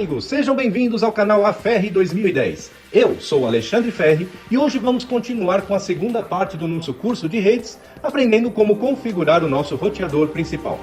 amigos, sejam bem-vindos ao canal AFerre 2010. Eu sou Alexandre Ferri e hoje vamos continuar com a segunda parte do nosso curso de redes, aprendendo como configurar o nosso roteador principal.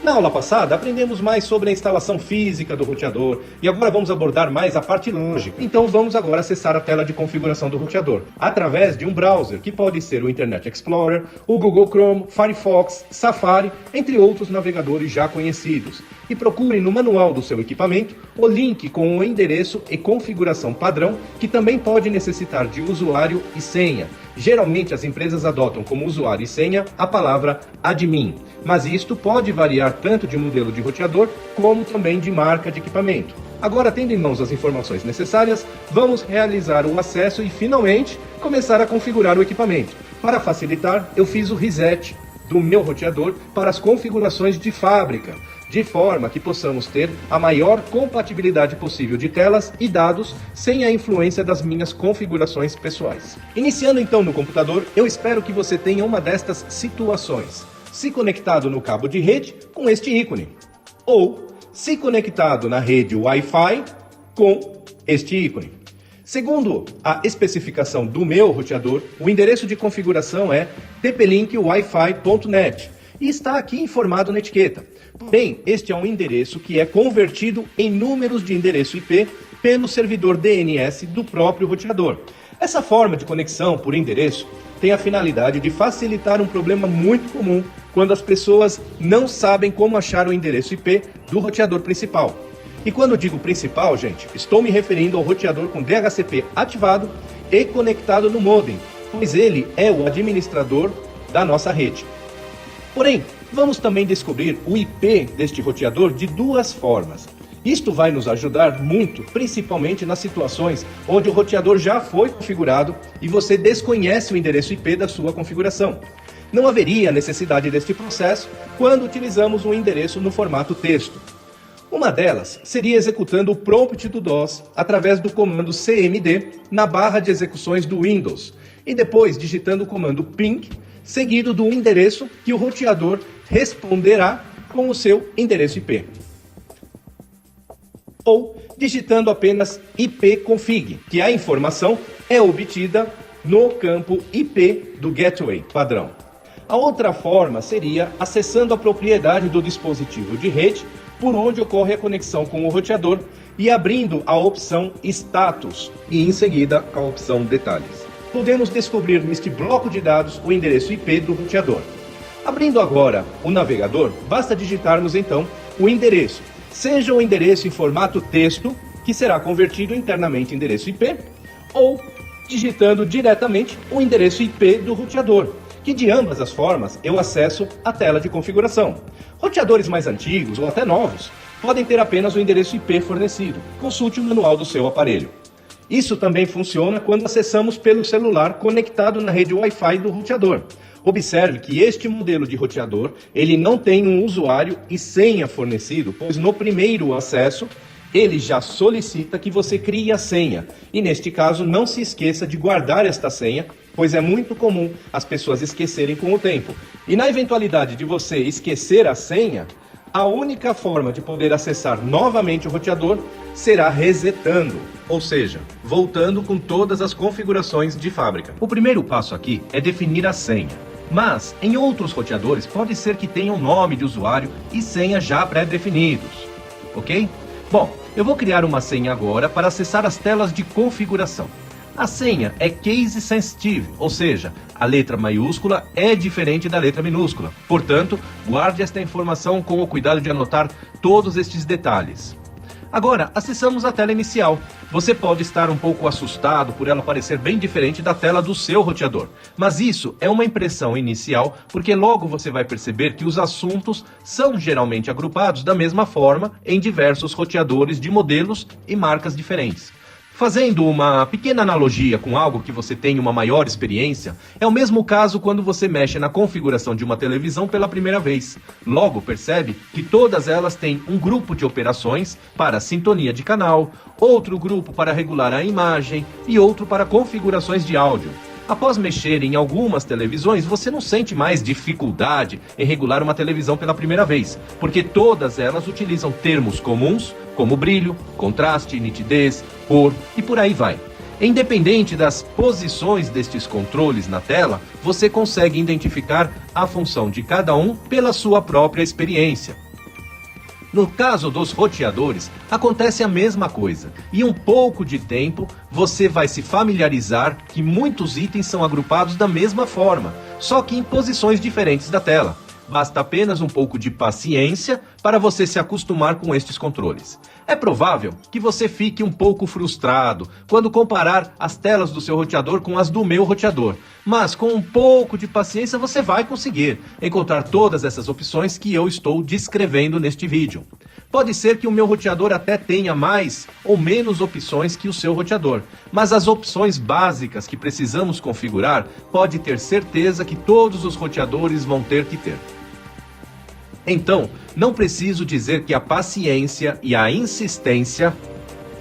Na aula passada, aprendemos mais sobre a instalação física do roteador e agora vamos abordar mais a parte lógica. Então vamos agora acessar a tela de configuração do roteador, através de um browser, que pode ser o Internet Explorer, o Google Chrome, Firefox, Safari, entre outros navegadores já conhecidos. E procure no manual do seu equipamento o link com o endereço e configuração padrão, que também pode necessitar de usuário e senha. Geralmente as empresas adotam como usuário e senha a palavra admin, mas isto pode variar tanto de modelo de roteador como também de marca de equipamento. Agora, tendo em mãos as informações necessárias, vamos realizar o acesso e finalmente começar a configurar o equipamento. Para facilitar, eu fiz o reset do meu roteador para as configurações de fábrica, de forma que possamos ter a maior compatibilidade possível de telas e dados sem a influência das minhas configurações pessoais. Iniciando então no computador, eu espero que você tenha uma destas situações: se conectado no cabo de rede com este ícone, ou se conectado na rede Wi-Fi com este ícone. Segundo a especificação do meu roteador, o endereço de configuração é tplinkwifi.net e está aqui informado na etiqueta. Porém, este é um endereço que é convertido em números de endereço IP pelo servidor DNS do próprio roteador. Essa forma de conexão por endereço tem a finalidade de facilitar um problema muito comum quando as pessoas não sabem como achar o endereço IP do roteador principal. E quando digo principal, gente, estou me referindo ao roteador com DHCP ativado e conectado no modem, pois ele é o administrador da nossa rede. Porém, vamos também descobrir o IP deste roteador de duas formas. Isto vai nos ajudar muito, principalmente nas situações onde o roteador já foi configurado e você desconhece o endereço IP da sua configuração. Não haveria necessidade deste processo quando utilizamos um endereço no formato texto. Uma delas seria executando o prompt do DOS através do comando cmd na barra de execuções do Windows e depois digitando o comando ping, seguido do endereço que o roteador responderá com o seu endereço IP. Ou digitando apenas ipconfig, que a informação é obtida no campo IP do gateway padrão. A outra forma seria acessando a propriedade do dispositivo de rede por onde ocorre a conexão com o roteador e abrindo a opção status e em seguida a opção detalhes. Podemos descobrir neste bloco de dados o endereço IP do roteador. Abrindo agora o navegador, basta digitarmos então o endereço, seja o endereço em formato texto, que será convertido internamente em endereço IP, ou digitando diretamente o endereço IP do roteador, que de ambas as formas eu acesso a tela de configuração. Roteadores mais antigos ou até novos podem ter apenas o endereço IP fornecido. Consulte o manual do seu aparelho. Isso também funciona quando acessamos pelo celular conectado na rede Wi-Fi do roteador. Observe que este modelo de roteador ele não tem um usuário e senha fornecido, pois no primeiro acesso ele já solicita que você crie a senha. E neste caso não se esqueça de guardar esta senha, pois é muito comum as pessoas esquecerem com o tempo. E na eventualidade de você esquecer a senha, a única forma de poder acessar novamente o roteador será resetando, ou seja, voltando com todas as configurações de fábrica. O primeiro passo aqui é definir a senha, mas em outros roteadores pode ser que tenham nome de usuário e senha já pré-definidos, ok? Bom, eu vou criar uma senha agora para acessar as telas de configuração. A senha é case sensitive, ou seja, a letra maiúscula é diferente da letra minúscula. Portanto, guarde esta informação com o cuidado de anotar todos estes detalhes. Agora, acessamos a tela inicial. Você pode estar um pouco assustado por ela parecer bem diferente da tela do seu roteador. Mas isso é uma impressão inicial, porque logo você vai perceber que os assuntos são geralmente agrupados da mesma forma em diversos roteadores de modelos e marcas diferentes. Fazendo uma pequena analogia com algo que você tem uma maior experiência, é o mesmo caso quando você mexe na configuração de uma televisão pela primeira vez. Logo percebe que todas elas têm um grupo de operações para sintonia de canal, outro grupo para regular a imagem e outro para configurações de áudio. Após mexer em algumas televisões, você não sente mais dificuldade em regular uma televisão pela primeira vez, porque todas elas utilizam termos comuns, como brilho, contraste, nitidez, cor e por aí vai. Independente das posições destes controles na tela, você consegue identificar a função de cada um pela sua própria experiência. No caso dos roteadores, acontece a mesma coisa. E um pouco de tempo, você vai se familiarizar que muitos itens são agrupados da mesma forma, só que em posições diferentes da tela. Basta apenas um pouco de paciência para você se acostumar com estes controles. É provável que você fique um pouco frustrado quando comparar as telas do seu roteador com as do meu roteador, mas com um pouco de paciência você vai conseguir encontrar todas essas opções que eu estou descrevendo neste vídeo. Pode ser que o meu roteador até tenha mais ou menos opções que o seu roteador, mas as opções básicas que precisamos configurar, pode ter certeza que todos os roteadores vão ter que ter. Então, não preciso dizer que a paciência e a insistência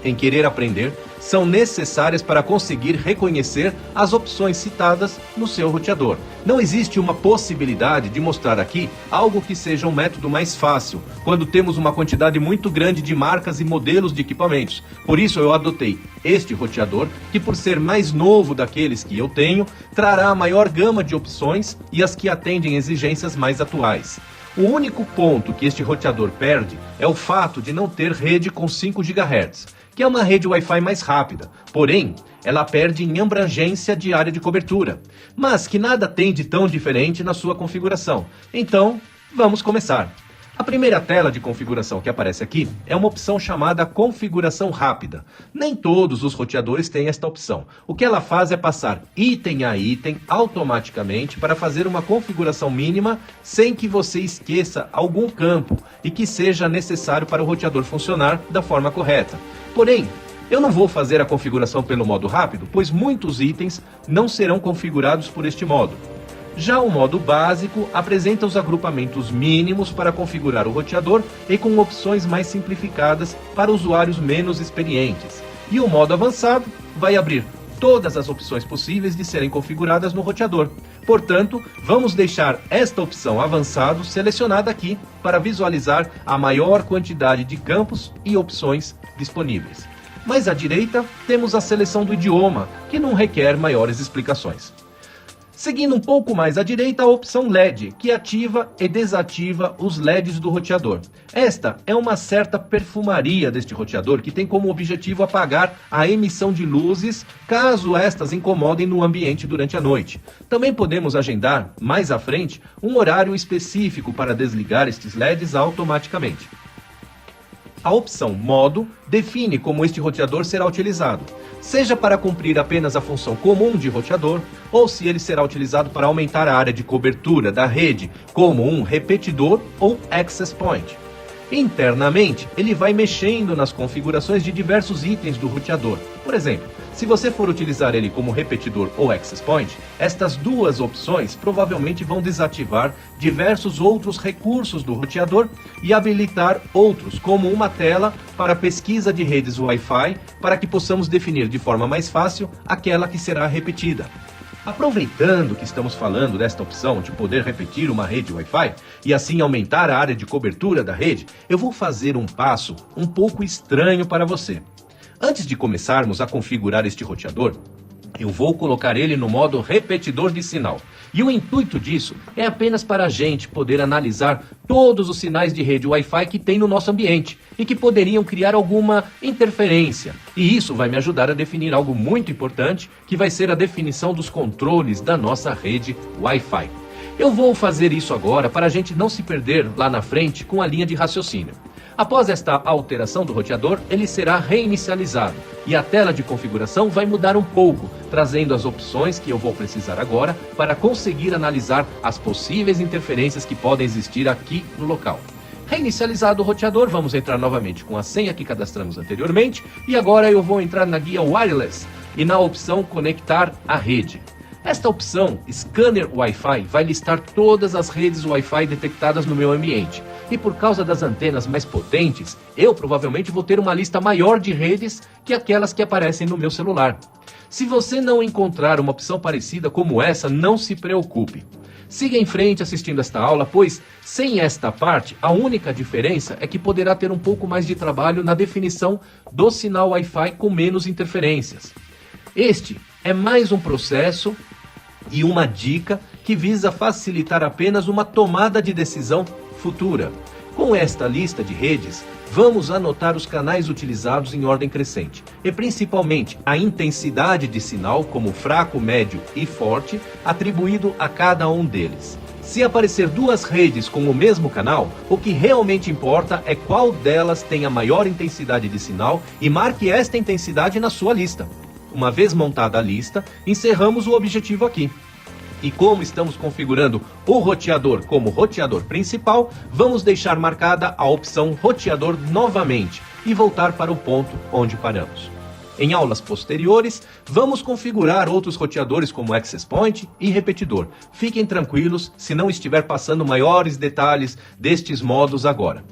em querer aprender são necessárias para conseguir reconhecer as opções citadas no seu roteador. Não existe uma possibilidade de mostrar aqui algo que seja um método mais fácil, quando temos uma quantidade muito grande de marcas e modelos de equipamentos. Por isso eu adotei este roteador, que por ser mais novo daqueles que eu tenho, trará a maior gama de opções e as que atendem exigências mais atuais. O único ponto que este roteador perde é o fato de não ter rede com 5 GHz, que é uma rede Wi-Fi mais rápida, porém, ela perde em abrangência de área de cobertura, mas que nada tem de tão diferente na sua configuração. Então, vamos começar. A primeira tela de configuração que aparece aqui é uma opção chamada configuração rápida. Nem todos os roteadores têm esta opção. O que ela faz é passar item a item automaticamente para fazer uma configuração mínima sem que você esqueça algum campo e que seja necessário para o roteador funcionar da forma correta. Porém, eu não vou fazer a configuração pelo modo rápido, pois muitos itens não serão configurados por este modo. Já o modo básico apresenta os agrupamentos mínimos para configurar o roteador e com opções mais simplificadas para usuários menos experientes. E o modo avançado vai abrir todas as opções possíveis de serem configuradas no roteador. Portanto, vamos deixar esta opção avançado selecionada aqui para visualizar a maior quantidade de campos e opções disponíveis. Mais à direita, temos a seleção do idioma, que não requer maiores explicações. Seguindo um pouco mais à direita, a opção LED, que ativa e desativa os LEDs do roteador. Esta é uma certa perfumaria deste roteador, que tem como objetivo apagar a emissão de luzes, caso estas incomodem no ambiente durante a noite. Também podemos agendar, mais à frente, um horário específico para desligar estes LEDs automaticamente. A opção Modo define como este roteador será utilizado, seja para cumprir apenas a função comum de roteador, ou se ele será utilizado para aumentar a área de cobertura da rede, como um repetidor ou access point. Internamente, ele vai mexendo nas configurações de diversos itens do roteador. Por exemplo, se você for utilizar ele como repetidor ou access point, estas duas opções provavelmente vão desativar diversos outros recursos do roteador e habilitar outros, como uma tela para pesquisa de redes Wi-Fi, para que possamos definir de forma mais fácil aquela que será repetida. Aproveitando que estamos falando desta opção de poder repetir uma rede Wi-Fi e assim aumentar a área de cobertura da rede, eu vou fazer um passo um pouco estranho para você. Antes de começarmos a configurar este roteador, eu vou colocar ele no modo repetidor de sinal. E o intuito disso é apenas para a gente poder analisar todos os sinais de rede Wi-Fi que tem no nosso ambiente e que poderiam criar alguma interferência. E isso vai me ajudar a definir algo muito importante, que vai ser a definição dos controles da nossa rede Wi-Fi. Eu vou fazer isso agora para a gente não se perder lá na frente com a linha de raciocínio. Após esta alteração do roteador, ele será reinicializado e a tela de configuração vai mudar um pouco, trazendo as opções que eu vou precisar agora para conseguir analisar as possíveis interferências que podem existir aqui no local. Reinicializado o roteador, vamos entrar novamente com a senha que cadastramos anteriormente e agora eu vou entrar na guia Wireless e na opção Conectar à rede. Esta opção, Scanner Wi-Fi, vai listar todas as redes Wi-Fi detectadas no meu ambiente. E por causa das antenas mais potentes, eu provavelmente vou ter uma lista maior de redes que aquelas que aparecem no meu celular. Se você não encontrar uma opção parecida como essa, não se preocupe. Siga em frente assistindo esta aula, pois, sem esta parte, a única diferença é que poderá ter um pouco mais de trabalho na definição do sinal Wi-Fi com menos interferências. Este é mais um processo e uma dica que visa facilitar apenas uma tomada de decisão futura. Com esta lista de redes, vamos anotar os canais utilizados em ordem crescente, e principalmente a intensidade de sinal, como fraco, médio e forte, atribuído a cada um deles. Se aparecer duas redes com o mesmo canal, o que realmente importa é qual delas tem a maior intensidade de sinal e marque esta intensidade na sua lista. Uma vez montada a lista, encerramos o objetivo aqui. E como estamos configurando o roteador como roteador principal, vamos deixar marcada a opção roteador novamente e voltar para o ponto onde paramos. Em aulas posteriores, vamos configurar outros roteadores como Access Point e repetidor. Fiquem tranquilos se não estiver passando maiores detalhes destes modos agora.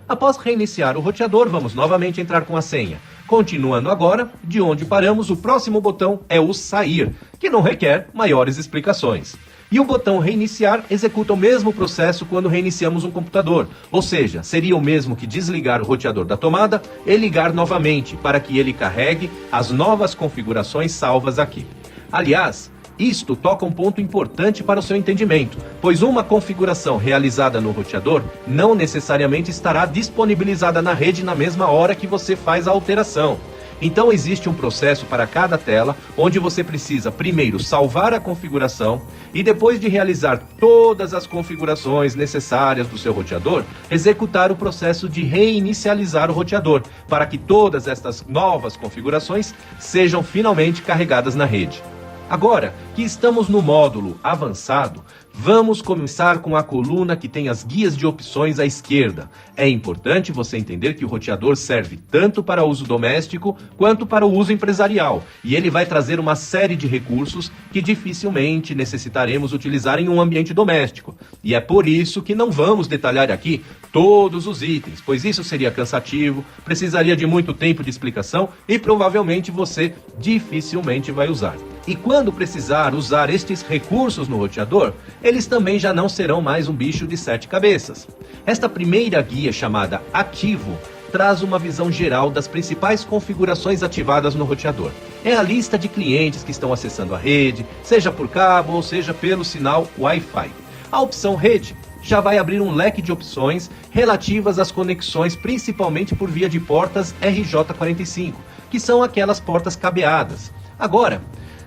Após reiniciar o roteador, vamos novamente entrar com a senha. Continuando agora, de onde paramos, o próximo botão é o sair, que não requer maiores explicações. E o botão reiniciar executa o mesmo processo quando reiniciamos um computador, ou seja, seria o mesmo que desligar o roteador da tomada e ligar novamente para que ele carregue as novas configurações salvas aqui. Aliás, isto toca um ponto importante para o seu entendimento, pois uma configuração realizada no roteador não necessariamente estará disponibilizada na rede na mesma hora que você faz a alteração. Então existe um processo para cada tela, onde você precisa primeiro salvar a configuração e depois de realizar todas as configurações necessárias do seu roteador, executar o processo de reinicializar o roteador, para que todas estas novas configurações sejam finalmente carregadas na rede. Agora que estamos no módulo avançado, vamos começar com a coluna que tem as guias de opções à esquerda. É importante você entender que o roteador serve tanto para uso doméstico quanto para o uso empresarial, e ele vai trazer uma série de recursos que dificilmente necessitaremos utilizar em um ambiente doméstico. E é por isso que não vamos detalhar aqui todos os itens, pois isso seria cansativo, precisaria de muito tempo de explicação e provavelmente você dificilmente vai usar. E quando precisar usar estes recursos no roteador, eles também já não serão mais um bicho de 7 cabeças. Esta primeira guia, chamada Ativo, traz uma visão geral das principais configurações ativadas no roteador. É a lista de clientes que estão acessando a rede, seja por cabo ou seja pelo sinal Wi-Fi. A opção Rede já vai abrir um leque de opções relativas às conexões, principalmente por via de portas RJ45, que são aquelas portas cabeadas. Agora,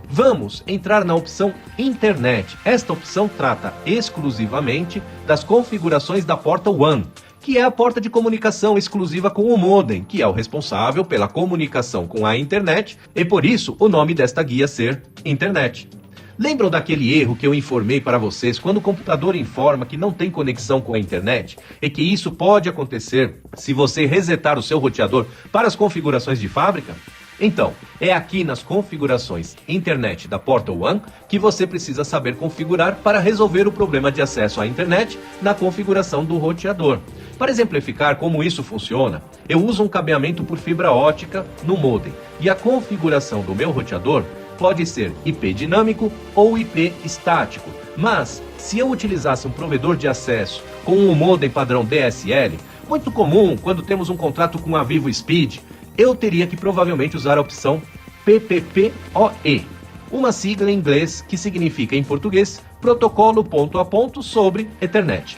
vamos entrar na opção Internet. Esta opção trata exclusivamente das configurações da porta WAN, que é a porta de comunicação exclusiva com o modem, que é o responsável pela comunicação com a internet, e por isso o nome desta guia ser Internet. Lembram daquele erro que eu informei para vocês quando o computador informa que não tem conexão com a internet e que isso pode acontecer se você resetar o seu roteador para as configurações de fábrica? Então, é aqui nas configurações Internet da porta WAN que você precisa saber configurar para resolver o problema de acesso à internet na configuração do roteador. Para exemplificar como isso funciona, eu uso um cabeamento por fibra ótica no modem e a configuração do meu roteador pode ser IP dinâmico ou IP estático, mas se eu utilizasse um provedor de acesso com um modem padrão DSL, muito comum quando temos um contrato com a Vivo Speed, eu teria que provavelmente usar a opção PPPoE, uma sigla em inglês que significa em português protocolo ponto a ponto sobre Ethernet.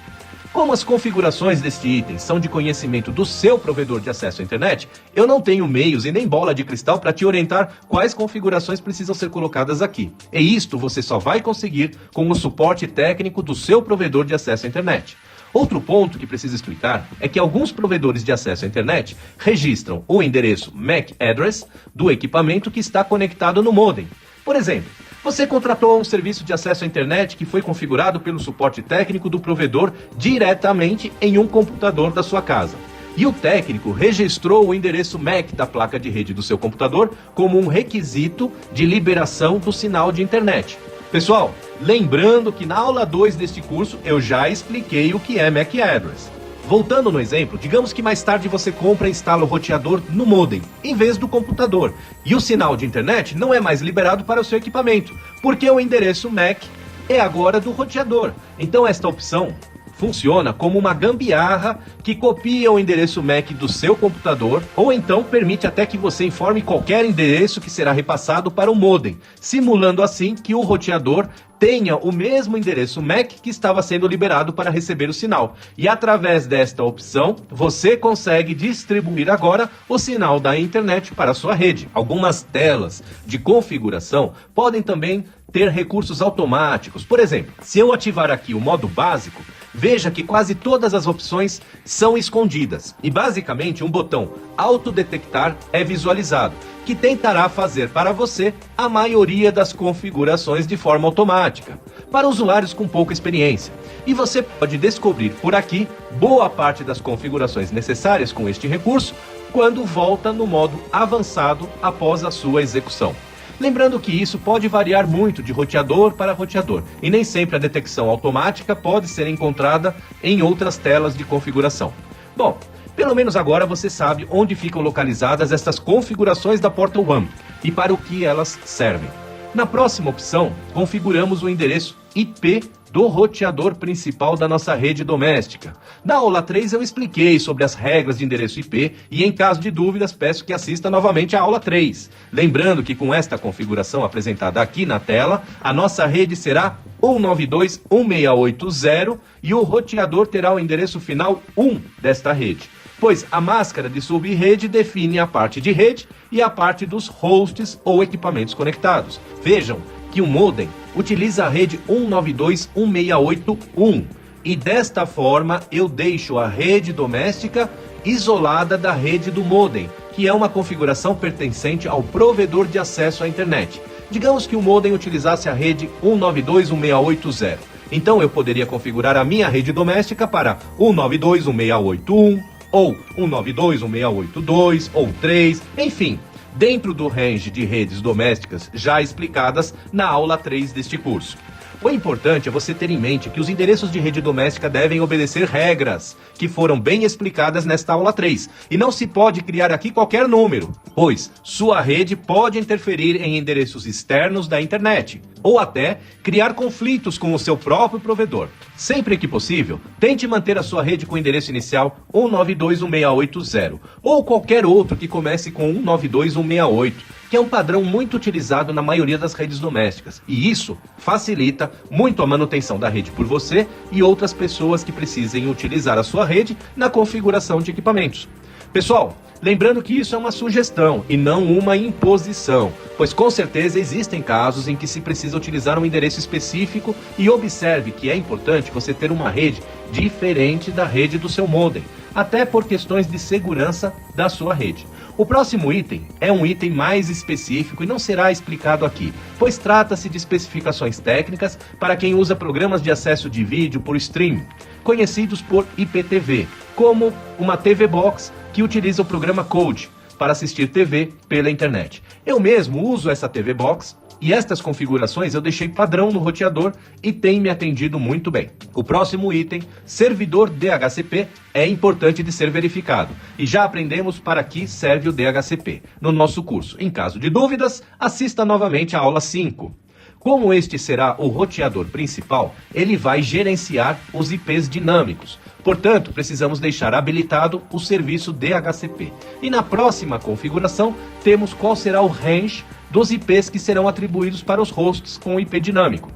Como as configurações deste item são de conhecimento do seu provedor de acesso à internet, eu não tenho meios e nem bola de cristal para te orientar quais configurações precisam ser colocadas aqui. E isto você só vai conseguir com o suporte técnico do seu provedor de acesso à internet. Outro ponto que preciso explicar é que alguns provedores de acesso à internet registram o endereço MAC address do equipamento que está conectado no modem. Por exemplo, você contratou um serviço de acesso à internet que foi configurado pelo suporte técnico do provedor diretamente em um computador da sua casa. E o técnico registrou o endereço MAC da placa de rede do seu computador como um requisito de liberação do sinal de internet. Pessoal, lembrando que na aula 2 deste curso eu já expliquei o que é MAC address. Voltando no exemplo, digamos que mais tarde você compra e instala o roteador no modem, em vez do computador, e o sinal de internet não é mais liberado para o seu equipamento, porque o endereço MAC é agora do roteador. Então esta opção funciona como uma gambiarra que copia o endereço MAC do seu computador, ou então permite até que você informe qualquer endereço que será repassado para o modem, simulando assim que o roteador tenha o mesmo endereço MAC que estava sendo liberado para receber o sinal. E através desta opção, você consegue distribuir agora o sinal da internet para a sua rede. Algumas telas de configuração podem também ter recursos automáticos. Por exemplo, se eu ativar aqui o modo básico, veja que quase todas as opções são escondidas. E basicamente um botão autodetectar é visualizado, que tentará fazer para você a maioria das configurações de forma automática, para usuários com pouca experiência. E você pode descobrir por aqui boa parte das configurações necessárias com este recurso quando volta no modo avançado após a sua execução. Lembrando que isso pode variar muito de roteador para roteador, e nem sempre a detecção automática pode ser encontrada em outras telas de configuração. Bom, pelo menos agora você sabe onde ficam localizadas estas configurações da Portal One e para o que elas servem. Na próxima opção, configuramos o endereço IP do roteador principal da nossa rede doméstica. Na aula 3 eu expliquei sobre as regras de endereço IP e em caso de dúvidas peço que assista novamente a aula 3. Lembrando que com esta configuração apresentada aqui na tela, a nossa rede será 192.168.0 e o roteador terá o endereço final 1 desta rede, pois a máscara de subrede define a parte de rede e a parte dos hosts ou equipamentos conectados. Vejam que o modem utiliza a rede 192.168.1 e desta forma eu deixo a rede doméstica isolada da rede do modem, que é uma configuração pertencente ao provedor de acesso à internet. Digamos que o modem utilizasse a rede 192.168.0. Então eu poderia configurar a minha rede doméstica para 192.168.1 ou 192.168.2 ou 3, enfim, dentro do range de redes domésticas já explicadas na aula 3 deste curso. O importante é você ter em mente que os endereços de rede doméstica devem obedecer regras que foram bem explicadas nesta aula 3. E não se pode criar aqui qualquer número, pois sua rede pode interferir em endereços externos da internet, ou até criar conflitos com o seu próprio provedor. Sempre que possível, tente manter a sua rede com o endereço inicial 192.168.0 ou qualquer outro que comece com 192.168, que é um padrão muito utilizado na maioria das redes domésticas. E isso facilita muito a manutenção da rede por você e outras pessoas que precisem utilizar a sua rede na configuração de equipamentos. Pessoal, lembrando que isso é uma sugestão e não uma imposição, pois com certeza existem casos em que se precisa utilizar um endereço específico e observe que é importante você ter uma rede diferente da rede do seu modem, até por questões de segurança da sua rede. O próximo item é um item mais específico e não será explicado aqui, pois trata-se de especificações técnicas para quem usa programas de acesso de vídeo por streaming, conhecidos por IPTV, como uma TV Box que utiliza o programa Code para assistir TV pela internet. Eu mesmo uso essa TV Box e estas configurações eu deixei padrão no roteador e tem me atendido muito bem. O próximo item, servidor DHCP, é importante de ser verificado. E já aprendemos para que serve o DHCP no nosso curso. Em caso de dúvidas, assista novamente a aula 5. Como este será o roteador principal, ele vai gerenciar os IPs dinâmicos. Portanto, precisamos deixar habilitado o serviço DHCP. E na próxima configuração, temos qual será o range dos IPs que serão atribuídos para os hosts com IP dinâmico.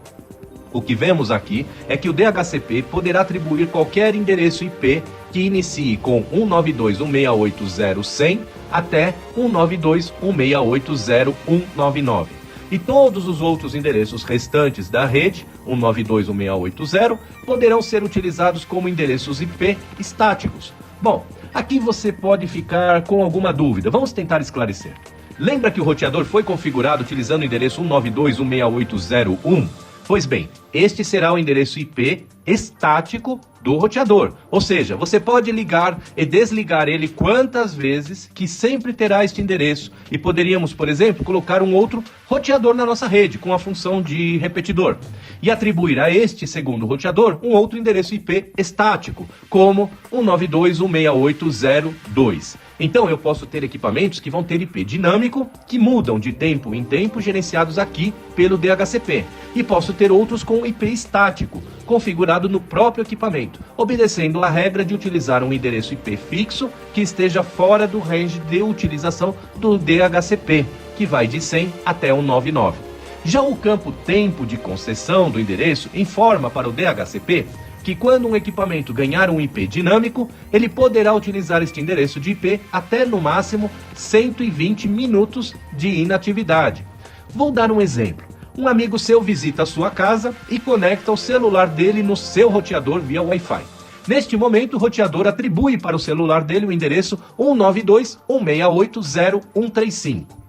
O que vemos aqui é que o DHCP poderá atribuir qualquer endereço IP que inicie com 192.168.0.100 até 192.168.0.199. E todos os outros endereços restantes da rede, 192.168.0, poderão ser utilizados como endereços IP estáticos. Bom, aqui você pode ficar com alguma dúvida. Vamos tentar esclarecer. Lembra que o roteador foi configurado utilizando o endereço 192.168.0.1? Pois bem, este será o endereço IP estático do roteador, ou seja, você pode ligar e desligar ele quantas vezes que sempre terá este endereço e poderíamos, por exemplo, colocar um outro roteador na nossa rede com a função de repetidor e atribuir a este segundo roteador um outro endereço IP estático, como 192.168.0.2. Então eu posso ter equipamentos que vão ter IP dinâmico, que mudam de tempo em tempo, gerenciados aqui pelo DHCP. E posso ter outros com IP estático, configurado no próprio equipamento, obedecendo a regra de utilizar um endereço IP fixo que esteja fora do range de utilização do DHCP, que vai de 100 até 199. Já o campo tempo de concessão do endereço informa para o DHCP que quando um equipamento ganhar um IP dinâmico, ele poderá utilizar este endereço de IP até no máximo 120 minutos de inatividade. Vou dar um exemplo. Um amigo seu visita a sua casa e conecta o celular dele no seu roteador via Wi-Fi. Neste momento, o roteador atribui para o celular dele o endereço 192.168.0.135.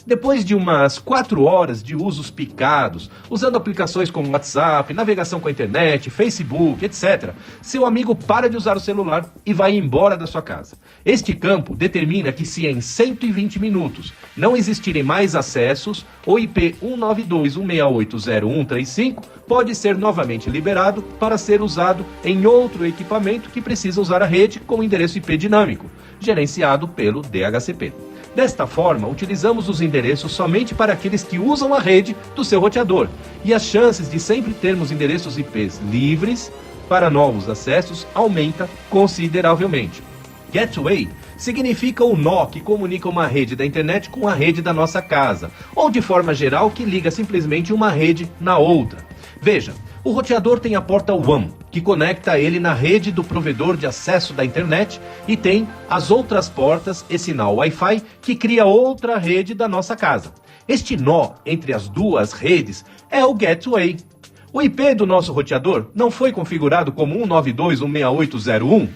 Depois de umas 4 horas de usos picados, usando aplicações como WhatsApp, navegação com a internet, Facebook, etc., seu amigo para de usar o celular e vai embora da sua casa. Este campo determina que se em 120 minutos não existirem mais acessos, o IP 192.168.0.135 pode ser novamente liberado para ser usado em outro equipamento que precisa usar a rede com endereço IP dinâmico, gerenciado pelo DHCP. Desta forma, utilizamos os endereços somente para aqueles que usam a rede do seu roteador, e as chances de sempre termos endereços IPs livres para novos acessos aumenta consideravelmente. Gateway significa o nó que comunica uma rede da internet com a rede da nossa casa, ou de forma geral que liga simplesmente uma rede na outra. Veja, o roteador tem a porta WAN, que conecta ele na rede do provedor de acesso da internet, e tem as outras portas e sinal Wi-Fi que cria outra rede da nossa casa. Este nó entre as duas redes é o Gateway. O IP do nosso roteador não foi configurado como 192.168.0.1?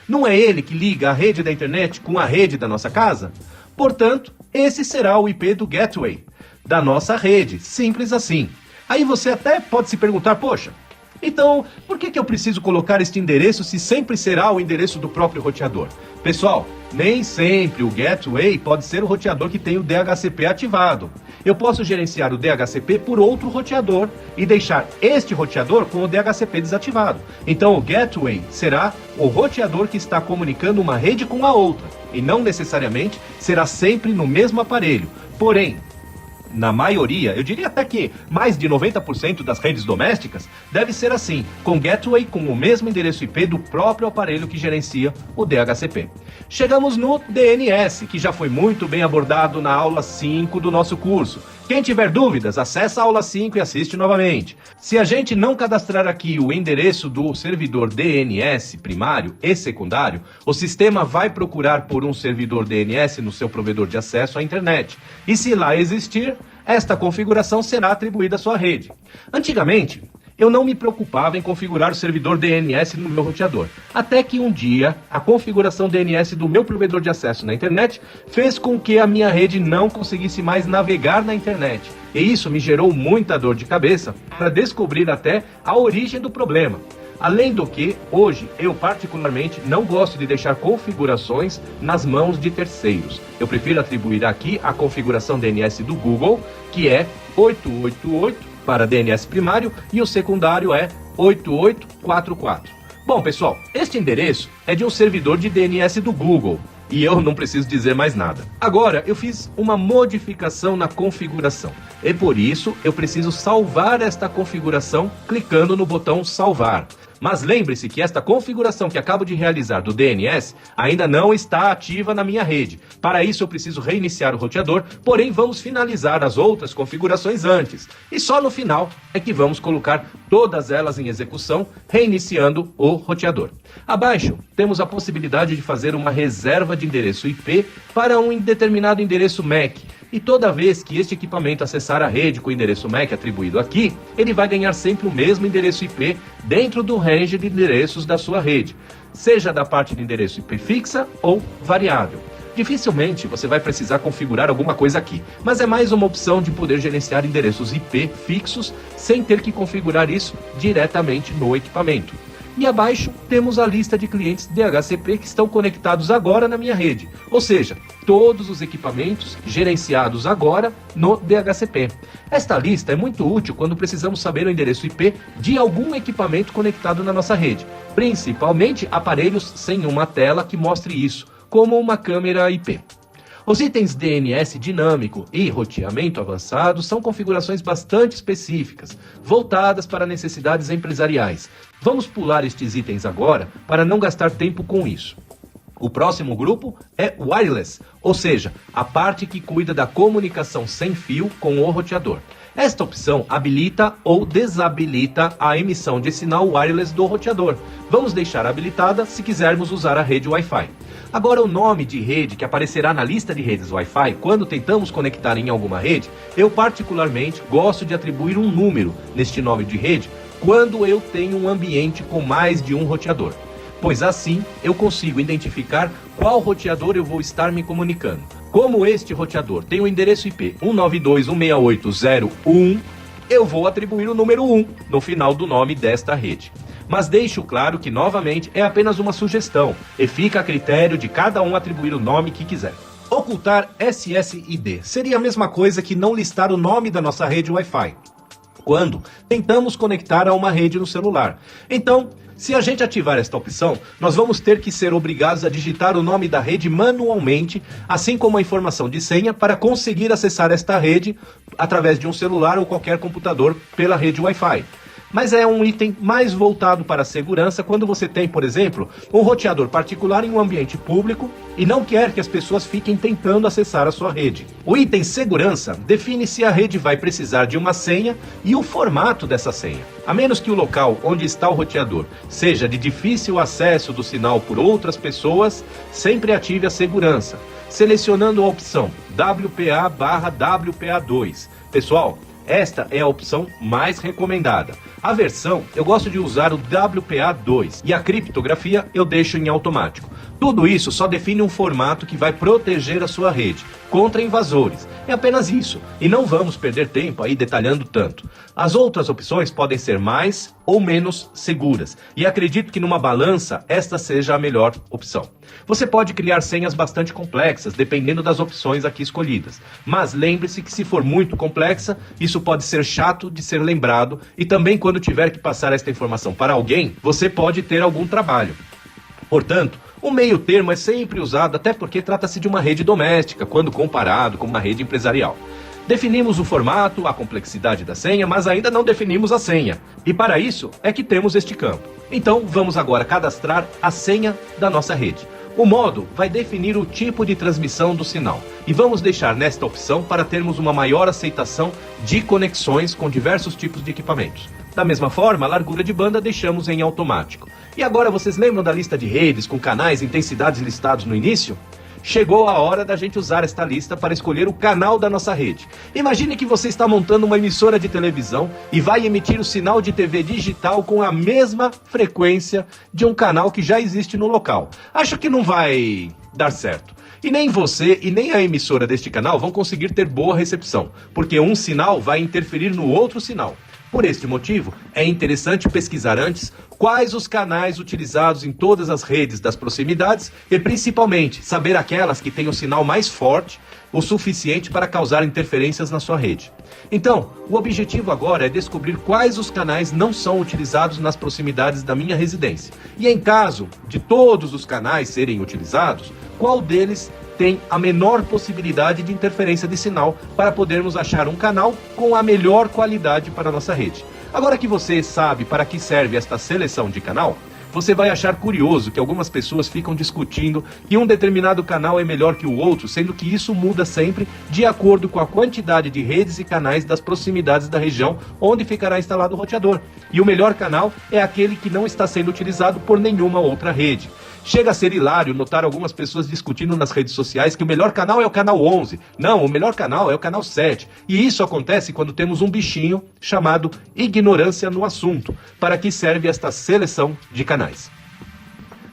Não é ele que liga a rede da internet com a rede da nossa casa? Portanto, esse será o IP do Gateway da nossa rede, simples assim. Aí você até pode se perguntar, poxa, então por que eu preciso colocar este endereço se sempre será o endereço do próprio roteador? Pessoal, nem sempre o Gateway pode ser o roteador que tem o DHCP ativado. Eu posso gerenciar o DHCP por outro roteador e deixar este roteador com o DHCP desativado. Então o Gateway será o roteador que está comunicando uma rede com a outra, e não necessariamente será sempre no mesmo aparelho. Porém, na maioria, eu diria até que mais de 90% das redes domésticas deve ser assim, com Gateway com o mesmo endereço IP do próprio aparelho que gerencia o DHCP. Chegamos no DNS, que já foi muito bem abordado na aula 5 do nosso curso. Quem tiver dúvidas, acessa a aula 5 e assiste novamente. Se a gente não cadastrar aqui o endereço do servidor DNS primário e secundário, o sistema vai procurar por um servidor DNS no seu provedor de acesso à internet. E se lá existir, esta configuração será atribuída à sua rede. Antigamente, eu não me preocupava em configurar o servidor DNS no meu roteador. Até que um dia, a configuração DNS do meu provedor de acesso na internet fez com que a minha rede não conseguisse mais navegar na internet. E isso me gerou muita dor de cabeça para descobrir até a origem do problema. Além do que, hoje, eu particularmente não gosto de deixar configurações nas mãos de terceiros. Eu prefiro atribuir aqui a configuração DNS do Google, que é 888, para DNS primário, e o secundário é 8844. Bom, pessoal, este endereço é de um servidor de DNS do Google, e eu não preciso dizer mais nada. Agora, eu fiz uma modificação na configuração, e por isso eu preciso salvar esta configuração clicando no botão salvar. Mas lembre-se que esta configuração que acabo de realizar do DNS ainda não está ativa na minha rede. Para isso eu preciso reiniciar o roteador, porém vamos finalizar as outras configurações antes. E só no final é que vamos colocar todas elas em execução, reiniciando o roteador. Abaixo temos a possibilidade de fazer uma reserva de endereço IP para um determinado endereço MAC. E toda vez que este equipamento acessar a rede com o endereço MAC atribuído aqui, ele vai ganhar sempre o mesmo endereço IP dentro do range de endereços da sua rede, seja da parte de endereço IP fixa ou variável. Dificilmente você vai precisar configurar alguma coisa aqui, mas é mais uma opção de poder gerenciar endereços IP fixos sem ter que configurar isso diretamente no equipamento. E abaixo temos a lista de clientes DHCP que estão conectados agora na minha rede, ou seja, todos os equipamentos gerenciados agora no DHCP. Esta lista é muito útil quando precisamos saber o endereço IP de algum equipamento conectado na nossa rede, principalmente aparelhos sem uma tela que mostre isso, como uma câmera IP. Os itens DNS dinâmico e roteamento avançado são configurações bastante específicas, voltadas para necessidades empresariais. Vamos pular estes itens agora para não gastar tempo com isso. O próximo grupo é Wireless, ou seja, a parte que cuida da comunicação sem fio com o roteador. Esta opção habilita ou desabilita a emissão de sinal wireless do roteador. Vamos deixar habilitada se quisermos usar a rede Wi-Fi. Agora, o nome de rede que aparecerá na lista de redes Wi-Fi quando tentamos conectar em alguma rede, eu particularmente gosto de atribuir um número neste nome de rede quando eu tenho um ambiente com mais de um roteador, pois assim eu consigo identificar qual roteador eu vou estar me comunicando. Como este roteador tem o endereço IP 192.168.0.1, eu vou atribuir o número 1 no final do nome desta rede. Mas deixo claro que, novamente, é apenas uma sugestão e fica a critério de cada um atribuir o nome que quiser. Ocultar SSID seria a mesma coisa que não listar o nome da nossa rede Wi-Fi quando tentamos conectar a uma rede no celular. Então, se a gente ativar esta opção, nós vamos ter que ser obrigados a digitar o nome da rede manualmente, assim como a informação de senha para conseguir acessar esta rede através de um celular ou qualquer computador pela rede Wi-Fi. Mas é um item mais voltado para a segurança quando você tem, por exemplo, um roteador particular em um ambiente público e não quer que as pessoas fiquem tentando acessar a sua rede. O item segurança define se a rede vai precisar de uma senha e o formato dessa senha. A menos que o local onde está o roteador seja de difícil acesso do sinal por outras pessoas, sempre ative a segurança, selecionando a opção WPA/WPA2. Pessoal, esta é a opção mais recomendada. A versão, eu gosto de usar o WPA2 e a criptografia eu deixo em automático. Tudo isso só define um formato que vai proteger a sua rede contra invasores. É apenas isso, e não vamos perder tempo aí detalhando tanto. As outras opções podem ser mais ou menos seguras, e acredito que numa balança esta seja a melhor opção. Você pode criar senhas bastante complexas, dependendo das opções aqui escolhidas, mas lembre-se que se for muito complexa, isso pode ser chato de ser lembrado, e também quando tiver que passar esta informação para alguém, você pode ter algum trabalho. Portanto, o meio termo é sempre usado, até porque trata-se de uma rede doméstica, quando comparado com uma rede empresarial. Definimos o formato, a complexidade da senha, mas ainda não definimos a senha. E para isso é que temos este campo. Então vamos agora cadastrar a senha da nossa rede. O modo vai definir o tipo de transmissão do sinal. E vamos deixar nesta opção para termos uma maior aceitação de conexões com diversos tipos de equipamentos. Da mesma forma, a largura de banda deixamos em automático. E agora vocês lembram da lista de redes com canais e intensidades listados no início? Chegou a hora da gente usar esta lista para escolher o canal da nossa rede. Imagine que você está montando uma emissora de televisão e vai emitir o sinal de TV digital com a mesma frequência de um canal que já existe no local. Acho que não vai dar certo. E nem você e nem a emissora deste canal vão conseguir ter boa recepção, porque um sinal vai interferir no outro sinal. Por este motivo, é interessante pesquisar antes quais os canais utilizados em todas as redes das proximidades e, principalmente, saber aquelas que têm o sinal mais forte o suficiente para causar interferências na sua rede. Então, o objetivo agora é descobrir quais os canais não são utilizados nas proximidades da minha residência. E em caso de todos os canais serem utilizados, qual deles tem a menor possibilidade de interferência de sinal para podermos achar um canal com a melhor qualidade para a nossa rede. Agora que você sabe para que serve esta seleção de canal, você vai achar curioso que algumas pessoas ficam discutindo que um determinado canal é melhor que o outro, sendo que isso muda sempre de acordo com a quantidade de redes e canais das proximidades da região onde ficará instalado o roteador. E o melhor canal é aquele que não está sendo utilizado por nenhuma outra rede. Chega a ser hilário notar algumas pessoas discutindo nas redes sociais que o melhor canal é o canal 11. Não, o melhor canal é o canal 7. E isso acontece quando temos um bichinho chamado ignorância no assunto. Para que serve esta seleção de canais?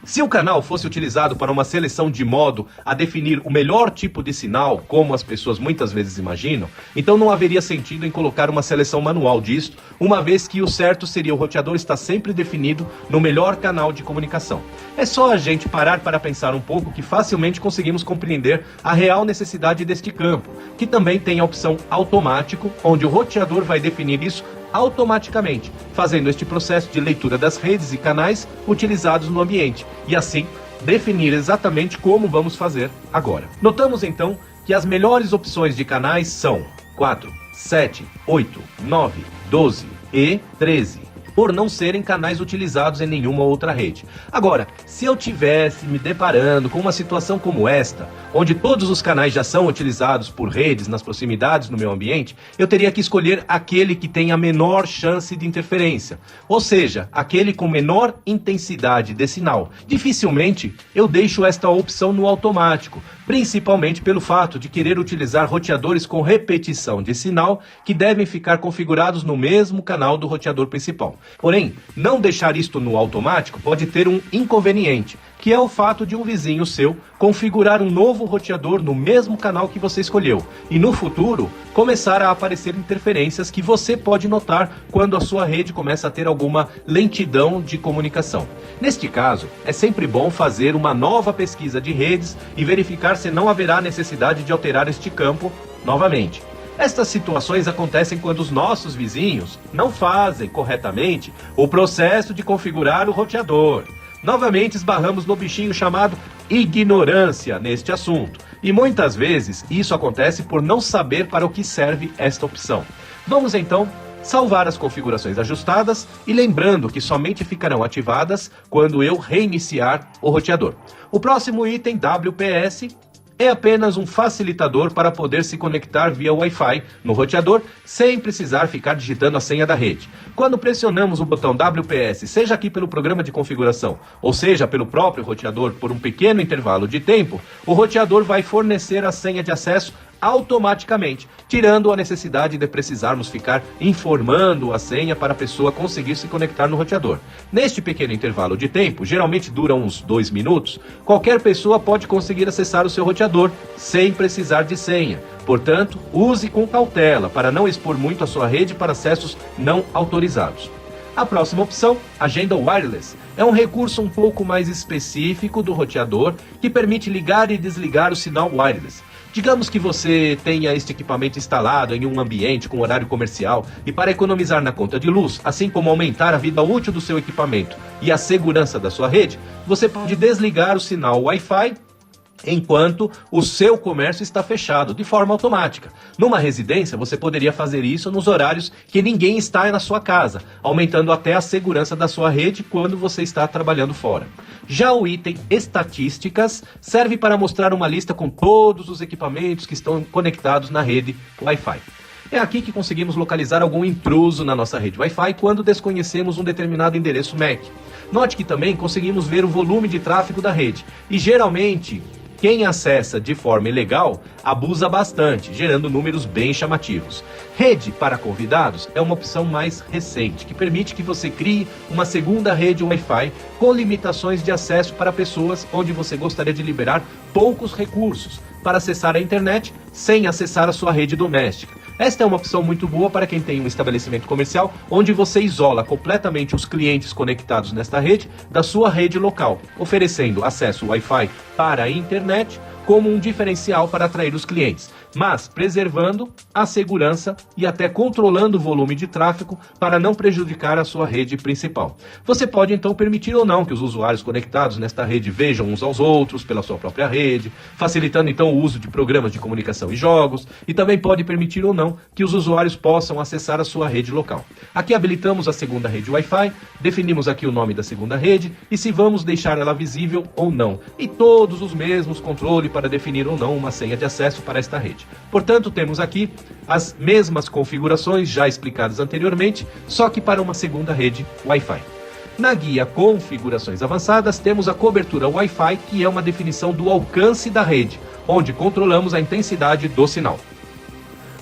Se o canal fosse utilizado para uma seleção de modo a definir o melhor tipo de sinal, como as pessoas muitas vezes imaginam, então não haveria sentido em colocar uma seleção manual disto, uma vez que o certo seria o roteador estar sempre definido no melhor canal de comunicação. É só a gente parar para pensar um pouco que facilmente conseguimos compreender a real necessidade deste campo, que também tem a opção automático, onde o roteador vai definir isso automaticamente, fazendo este processo de leitura das redes e canais utilizados no ambiente, e assim definir exatamente como vamos fazer agora. Notamos então que as melhores opções de canais são 4, 7, 8, 9, 12 e 13. Por não serem canais utilizados em nenhuma outra rede. Agora, se eu tivesse me deparando com uma situação como esta, onde todos os canais já são utilizados por redes nas proximidades no meu ambiente, eu teria que escolher aquele que tem a menor chance de interferência, ou seja, aquele com menor intensidade de sinal. Dificilmente eu deixo esta opção no automático, principalmente pelo fato de querer utilizar roteadores com repetição de sinal que devem ficar configurados no mesmo canal do roteador principal. Porém, não deixar isto no automático pode ter um inconveniente, que é o fato de um vizinho seu configurar um novo roteador no mesmo canal que você escolheu, e no futuro começar a aparecer interferências que você pode notar quando a sua rede começa a ter alguma lentidão de comunicação. Neste caso, é sempre bom fazer uma nova pesquisa de redes e verificar se não haverá necessidade de alterar este campo novamente. Estas situações acontecem quando os nossos vizinhos não fazem corretamente o processo de configurar o roteador. Novamente esbarramos no bichinho chamado ignorância neste assunto. E muitas vezes isso acontece por não saber para o que serve esta opção. Vamos então salvar as configurações ajustadas e lembrando que somente ficarão ativadas quando eu reiniciar o roteador. O próximo item, WPS, é apenas um facilitador para poder se conectar via Wi-Fi no roteador sem precisar ficar digitando a senha da rede. Quando pressionamos o botão WPS, seja aqui pelo programa de configuração ou seja pelo próprio roteador por um pequeno intervalo de tempo, o roteador vai fornecer a senha de acesso automaticamente, tirando a necessidade de precisarmos ficar informando a senha para a pessoa conseguir se conectar no roteador. Neste pequeno intervalo de tempo, geralmente dura uns 2 minutos, qualquer pessoa pode conseguir acessar o seu roteador sem precisar de senha. Portanto, use com cautela para não expor muito a sua rede para acessos não autorizados. A próxima opção, Agenda Wireless, é um recurso um pouco mais específico do roteador que permite ligar e desligar o sinal wireless. Digamos que você tenha este equipamento instalado em um ambiente com horário comercial e para economizar na conta de luz, assim como aumentar a vida útil do seu equipamento e a segurança da sua rede, você pode desligar o sinal Wi-Fi enquanto o seu comércio está fechado, de forma automática. Numa residência, você poderia fazer isso nos horários que ninguém está na sua casa, aumentando até a segurança da sua rede quando você está trabalhando fora. Já o item Estatísticas serve para mostrar uma lista com todos os equipamentos que estão conectados na rede Wi-Fi. É aqui que conseguimos localizar algum intruso na nossa rede Wi-Fi quando desconhecemos um determinado endereço MAC. Note que também conseguimos ver o volume de tráfego da rede, e geralmente quem acessa de forma ilegal abusa bastante, gerando números bem chamativos. Rede para convidados é uma opção mais recente, que permite que você crie uma segunda rede Wi-Fi com limitações de acesso para pessoas onde você gostaria de liberar poucos recursos para acessar a internet sem acessar a sua rede doméstica. Esta é uma opção muito boa para quem tem um estabelecimento comercial onde você isola completamente os clientes conectados nesta rede da sua rede local, oferecendo acesso Wi-Fi para a internet como um diferencial para atrair os clientes, mas preservando a segurança e até controlando o volume de tráfego para não prejudicar a sua rede principal. Você pode então permitir ou não que os usuários conectados nesta rede vejam uns aos outros pela sua própria rede, facilitando então o uso de programas de comunicação e jogos, e também pode permitir ou não que os usuários possam acessar a sua rede local. Aqui habilitamos a segunda rede Wi-Fi, definimos aqui o nome da segunda rede e se vamos deixar ela visível ou não, e todos os mesmos controles para definir ou não uma senha de acesso para esta rede. Portanto, temos aqui as mesmas configurações já explicadas anteriormente, só que para uma segunda rede Wi-Fi. Na guia Configurações Avançadas, temos a cobertura Wi-Fi, que é uma definição do alcance da rede, onde controlamos a intensidade do sinal.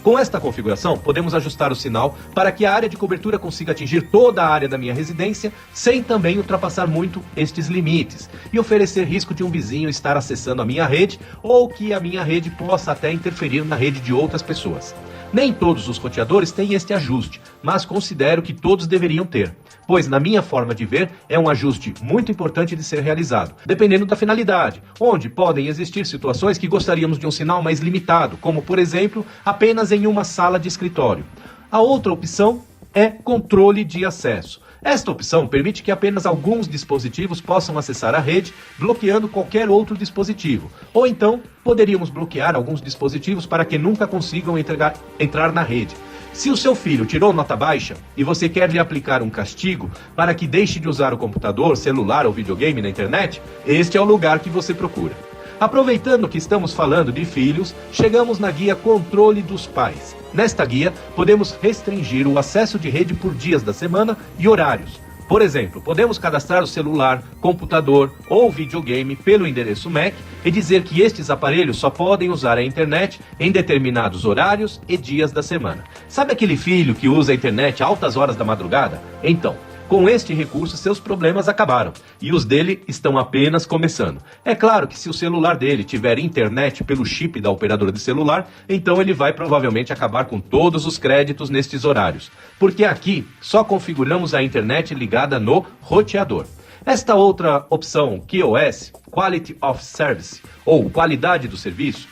Com esta configuração, podemos ajustar o sinal para que a área de cobertura consiga atingir toda a área da minha residência, sem também ultrapassar muito estes limites, e oferecer risco de um vizinho estar acessando a minha rede, ou que a minha rede possa até interferir na rede de outras pessoas. Nem todos os roteadores têm este ajuste, mas considero que todos deveriam ter, pois na minha forma de ver é um ajuste muito importante de ser realizado, dependendo da finalidade, onde podem existir situações que gostaríamos de um sinal mais limitado, como por exemplo, apenas em uma sala de escritório. A outra opção é controle de acesso. Esta opção permite que apenas alguns dispositivos possam acessar a rede, bloqueando qualquer outro dispositivo. Ou então, poderíamos bloquear alguns dispositivos para que nunca consigam entrar na rede. Se o seu filho tirou nota baixa e você quer lhe aplicar um castigo para que deixe de usar o computador, celular ou videogame na internet, este é o lugar que você procura. Aproveitando que estamos falando de filhos, chegamos na guia Controle dos Pais. Nesta guia, podemos restringir o acesso de rede por dias da semana e horários. Por exemplo, podemos cadastrar o celular, computador ou videogame pelo endereço MAC e dizer que estes aparelhos só podem usar a internet em determinados horários e dias da semana. Sabe aquele filho que usa a internet a altas horas da madrugada? Então, com este recurso, seus problemas acabaram, e os dele estão apenas começando. É claro que se o celular dele tiver internet pelo chip da operadora de celular, então ele vai provavelmente acabar com todos os créditos nestes horários, porque aqui só configuramos a internet ligada no roteador. Esta outra opção, QoS, Quality of Service, ou qualidade do serviço,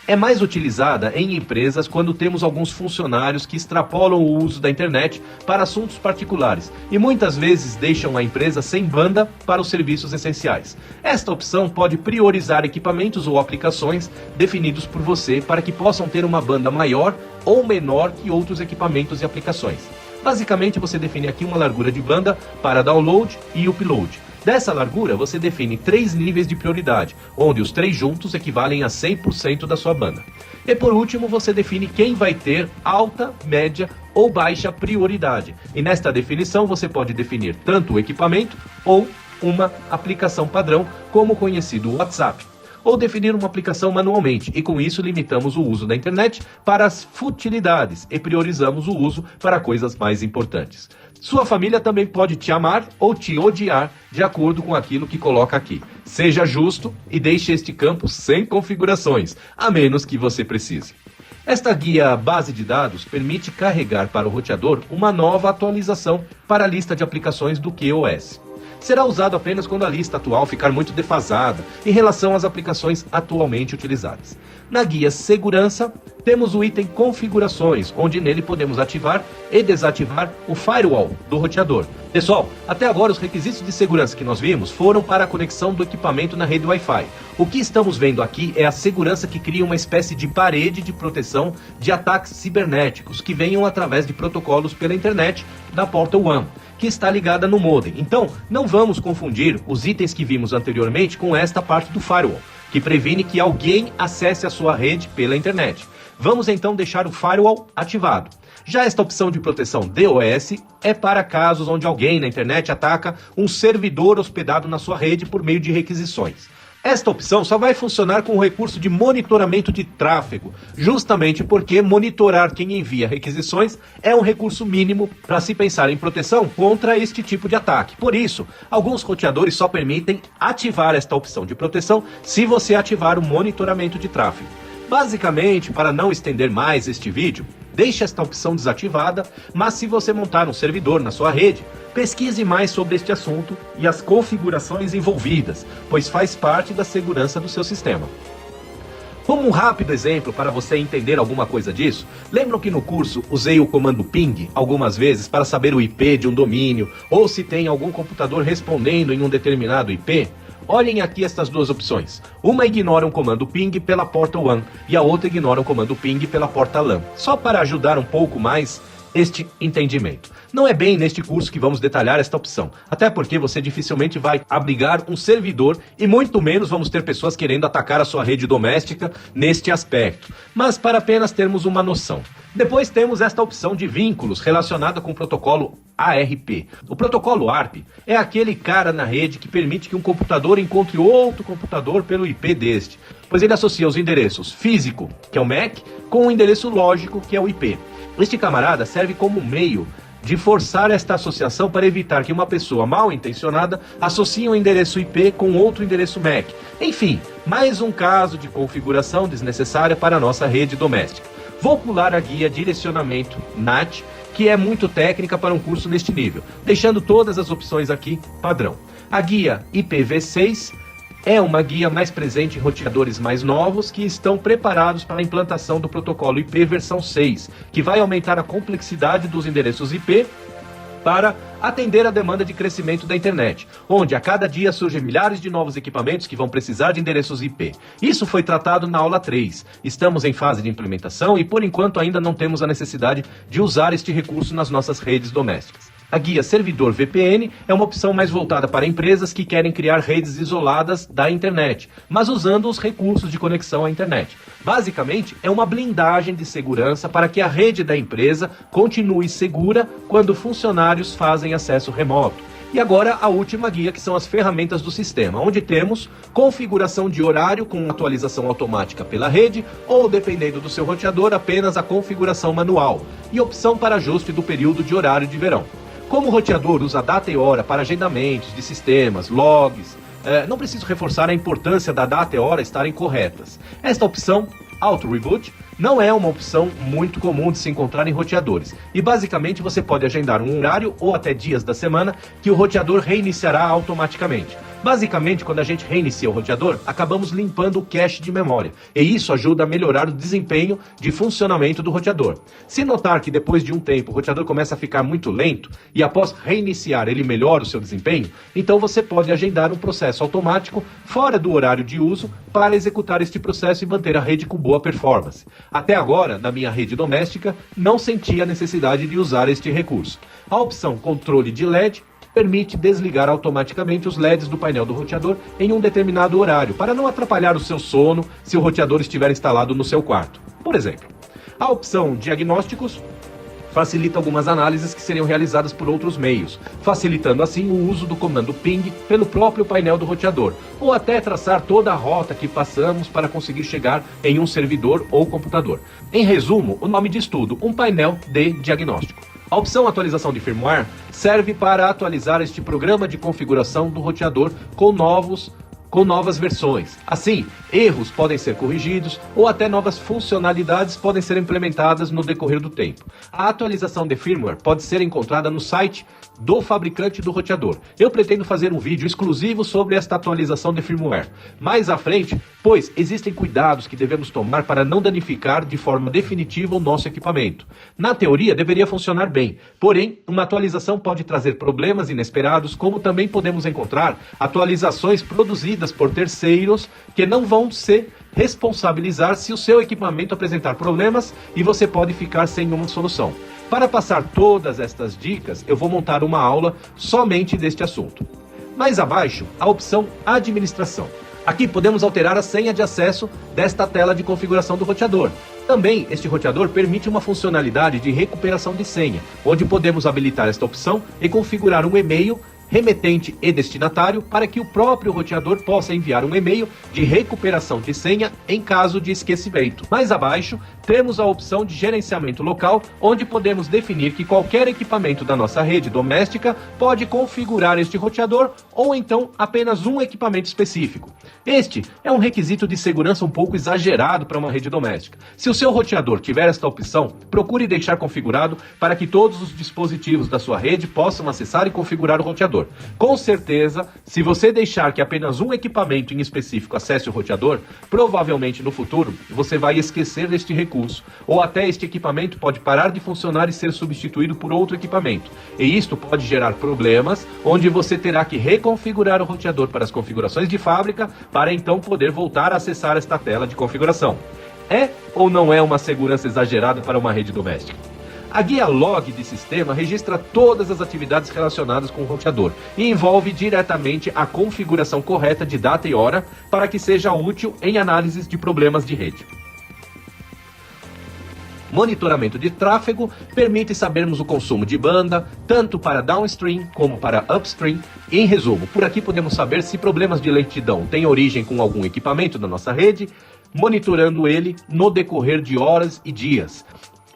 é mais utilizada em empresas quando temos alguns funcionários que extrapolam o uso da internet para assuntos particulares e muitas vezes deixam a empresa sem banda para os serviços essenciais. Esta opção pode priorizar equipamentos ou aplicações definidos por você para que possam ter uma banda maior ou menor que outros equipamentos e aplicações. Basicamente, você define aqui uma largura de banda para download e upload. Dessa largura, você define 3 níveis de prioridade, onde os 3 juntos equivalem a 100% da sua banda. E por último, você define quem vai ter alta, média ou baixa prioridade. E nesta definição, você pode definir tanto o equipamento ou uma aplicação padrão, como o conhecido WhatsApp. Ou definir uma aplicação manualmente, e com isso limitamos o uso da internet para as futilidades e priorizamos o uso para coisas mais importantes. Sua família também pode te amar ou te odiar de acordo com aquilo que coloca aqui. Seja justo e deixe este campo sem configurações, a menos que você precise. Esta guia base de dados permite carregar para o roteador uma nova atualização para a lista de aplicações do QoS. Será usado apenas quando a lista atual ficar muito defasada em relação às aplicações atualmente utilizadas. Na guia Segurança, temos o item Configurações, onde nele podemos ativar e desativar o firewall do roteador. Pessoal, até agora os requisitos de segurança que nós vimos foram para a conexão do equipamento na rede Wi-Fi. O que estamos vendo aqui é a segurança que cria uma espécie de parede de proteção de ataques cibernéticos que venham através de protocolos pela internet da porta WAN, que está ligada no modem. Então, não vamos confundir os itens que vimos anteriormente com esta parte do firewall, que previne que alguém acesse a sua rede pela internet. Vamos então deixar o firewall ativado. Já esta opção de proteção DOS é para casos onde alguém na internet ataca um servidor hospedado na sua rede por meio de requisições. Esta opção só vai funcionar com o recurso de monitoramento de tráfego, justamente porque monitorar quem envia requisições é um recurso mínimo para se pensar em proteção contra este tipo de ataque. Por isso, alguns roteadores só permitem ativar esta opção de proteção se você ativar o monitoramento de tráfego. Basicamente, para não estender mais este vídeo, deixe esta opção desativada, mas se você montar um servidor na sua rede, pesquise mais sobre este assunto e as configurações envolvidas, pois faz parte da segurança do seu sistema. Como um rápido exemplo para você entender alguma coisa disso, lembram que no curso usei o comando ping algumas vezes para saber o IP de um domínio, ou se tem algum computador respondendo em um determinado IP? Olhem aqui estas duas opções. Uma ignora um comando ping pela porta WAN e a outra ignora um comando ping pela porta LAN. Só para ajudar um pouco mais este entendimento. Não é bem neste curso que vamos detalhar esta opção, até porque você dificilmente vai abrigar um servidor e muito menos vamos ter pessoas querendo atacar a sua rede doméstica neste aspecto, mas para apenas termos uma noção. Depois temos esta opção de vínculos relacionada com o protocolo ARP. O protocolo ARP é aquele cara na rede que permite que um computador encontre outro computador pelo IP deste, pois ele associa os endereços físico, que é o MAC, com o endereço lógico, que é o IP. Este camarada serve como meio de forçar esta associação para evitar que uma pessoa mal intencionada associe um endereço IP com outro endereço MAC. Enfim, mais um caso de configuração desnecessária para a nossa rede doméstica. Vou pular a guia Direcionamento NAT, que é muito técnica para um curso neste nível, deixando todas as opções aqui padrão. A guia IPv6 é uma guia mais presente em roteadores mais novos que estão preparados para a implantação do protocolo IP versão 6, que vai aumentar a complexidade dos endereços IP para atender a demanda de crescimento da internet, onde a cada dia surgem milhares de novos equipamentos que vão precisar de endereços IP. Isso foi tratado na aula 3. Estamos em fase de implementação e, por enquanto, ainda não temos a necessidade de usar este recurso nas nossas redes domésticas. A guia Servidor VPN é uma opção mais voltada para empresas que querem criar redes isoladas da internet, mas usando os recursos de conexão à internet. Basicamente, é uma blindagem de segurança para que a rede da empresa continue segura quando funcionários fazem acesso remoto. E agora a última guia, que são as ferramentas do sistema, onde temos configuração de horário com atualização automática pela rede ou, dependendo do seu roteador, apenas a configuração manual e opção para ajuste do período de horário de verão. Como o roteador usa data e hora para agendamentos de sistemas, logs, não preciso reforçar a importância da data e hora estarem corretas. Esta opção, Auto Reboot, não é uma opção muito comum de se encontrar em roteadores. E basicamente você pode agendar um horário ou até dias da semana que o roteador reiniciará automaticamente. Basicamente, quando a gente reinicia o roteador, acabamos limpando o cache de memória. E isso ajuda a melhorar o desempenho de funcionamento do roteador. Se notar que depois de um tempo o roteador começa a ficar muito lento e após reiniciar ele melhora o seu desempenho, então você pode agendar um processo automático fora do horário de uso para executar este processo e manter a rede com boa performance. Até agora, na minha rede doméstica, não senti a necessidade de usar este recurso. A opção Controle de LED permite desligar automaticamente os LEDs do painel do roteador em um determinado horário, para não atrapalhar o seu sono se o roteador estiver instalado no seu quarto. Por exemplo, a opção Diagnósticos facilita algumas análises que seriam realizadas por outros meios, facilitando assim o uso do comando ping pelo próprio painel do roteador, ou até traçar toda a rota que passamos para conseguir chegar em um servidor ou computador. Em resumo, o nome diz tudo, um painel de diagnóstico. A opção Atualização de Firmware serve para atualizar este programa de configuração do roteador com novas versões. Assim, erros podem ser corrigidos ou até novas funcionalidades podem ser implementadas no decorrer do tempo. A atualização de firmware pode ser encontrada no site do fabricante do roteador. Eu pretendo fazer um vídeo exclusivo sobre esta atualização de firmware mais à frente, pois existem cuidados que devemos tomar para não danificar de forma definitiva o nosso equipamento. Na teoria deveria funcionar bem, porém uma atualização pode trazer problemas inesperados, como também podemos encontrar atualizações produzidas por terceiros que não vão se responsabilizar se o seu equipamento apresentar problemas e você pode ficar sem uma solução. Para passar todas estas dicas, eu vou montar uma aula somente deste assunto. Mais abaixo, a opção Administração. Aqui podemos alterar a senha de acesso desta tela de configuração do roteador. Também, este roteador permite uma funcionalidade de recuperação de senha, onde podemos habilitar esta opção e configurar um e-mail remetente e destinatário para que o próprio roteador possa enviar um e-mail de recuperação de senha em caso de esquecimento. Mais abaixo, temos a opção de gerenciamento local, onde podemos definir que qualquer equipamento da nossa rede doméstica pode configurar este roteador ou então apenas um equipamento específico. Este é um requisito de segurança um pouco exagerado para uma rede doméstica. Se o seu roteador tiver esta opção, procure deixar configurado para que todos os dispositivos da sua rede possam acessar e configurar o roteador. Com certeza, se você deixar que apenas um equipamento em específico acesse o roteador, provavelmente no futuro você vai esquecer deste recurso, ou até este equipamento pode parar de funcionar e ser substituído por outro equipamento. E isto pode gerar problemas, onde você terá que reconfigurar o roteador para as configurações de fábrica, para então poder voltar a acessar esta tela de configuração. É ou não é uma segurança exagerada para uma rede doméstica? A guia log de sistema registra todas as atividades relacionadas com o roteador e envolve diretamente a configuração correta de data e hora para que seja útil em análises de problemas de rede. Monitoramento de tráfego permite sabermos o consumo de banda, tanto para downstream como para upstream. Em resumo, por aqui podemos saber se problemas de lentidão têm origem com algum equipamento da nossa rede, monitorando ele no decorrer de horas e dias.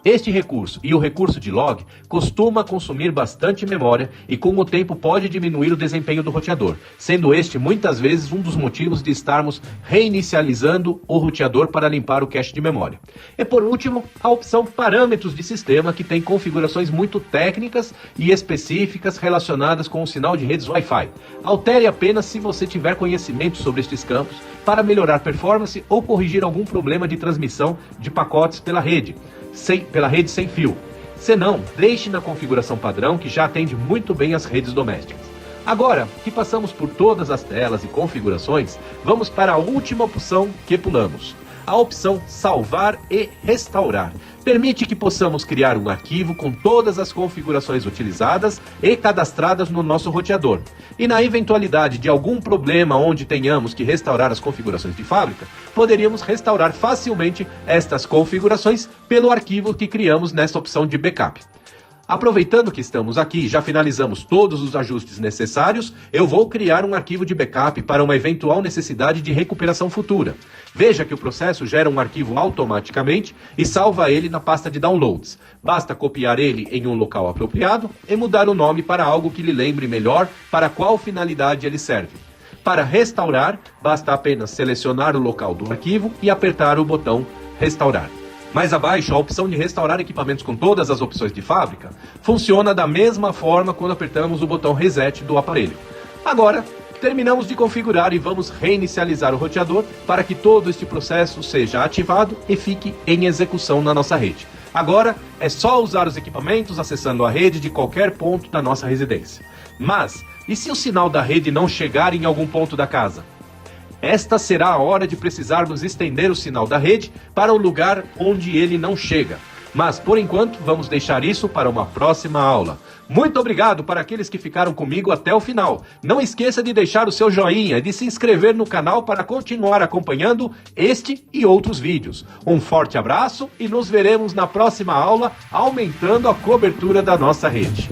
Este recurso e o recurso de log costuma consumir bastante memória e com o tempo pode diminuir o desempenho do roteador, sendo este muitas vezes um dos motivos de estarmos reinicializando o roteador para limpar o cache de memória. E por último, a opção parâmetros de sistema, que tem configurações muito técnicas e específicas relacionadas com o sinal de redes Wi-Fi. Altere apenas se você tiver conhecimento sobre estes campos para melhorar performance ou corrigir algum problema de transmissão de pacotes pela rede sem fio. Se não, deixe na configuração padrão, que já atende muito bem as redes domésticas. Agora que passamos por todas as telas e configurações, vamos para a última opção que pulamos. A opção salvar e restaurar permite que possamos criar um arquivo com todas as configurações utilizadas e cadastradas no nosso roteador. E na eventualidade de algum problema onde tenhamos que restaurar as configurações de fábrica, poderíamos restaurar facilmente estas configurações pelo arquivo que criamos nesta opção de backup. Aproveitando que estamos aqui e já finalizamos todos os ajustes necessários, eu vou criar um arquivo de backup para uma eventual necessidade de recuperação futura. Veja que o processo gera um arquivo automaticamente e salva ele na pasta de downloads. Basta copiar ele em um local apropriado e mudar o nome para algo que lhe lembre melhor para qual finalidade ele serve. Para restaurar, basta apenas selecionar o local do arquivo e apertar o botão restaurar. Mais abaixo, a opção de restaurar equipamentos com todas as opções de fábrica funciona da mesma forma quando apertamos o botão reset do aparelho. Agora, terminamos de configurar e vamos reinicializar o roteador para que todo este processo seja ativado e fique em execução na nossa rede. Agora é só usar os equipamentos acessando a rede de qualquer ponto da nossa residência. Mas, e se o sinal da rede não chegar em algum ponto da casa? Esta será a hora de precisarmos estender o sinal da rede para o lugar onde ele não chega. Mas, por enquanto, vamos deixar isso para uma próxima aula. Muito obrigado para aqueles que ficaram comigo até o final. Não esqueça de deixar o seu joinha e de se inscrever no canal para continuar acompanhando este e outros vídeos. Um forte abraço e nos veremos na próxima aula, aumentando a cobertura da nossa rede.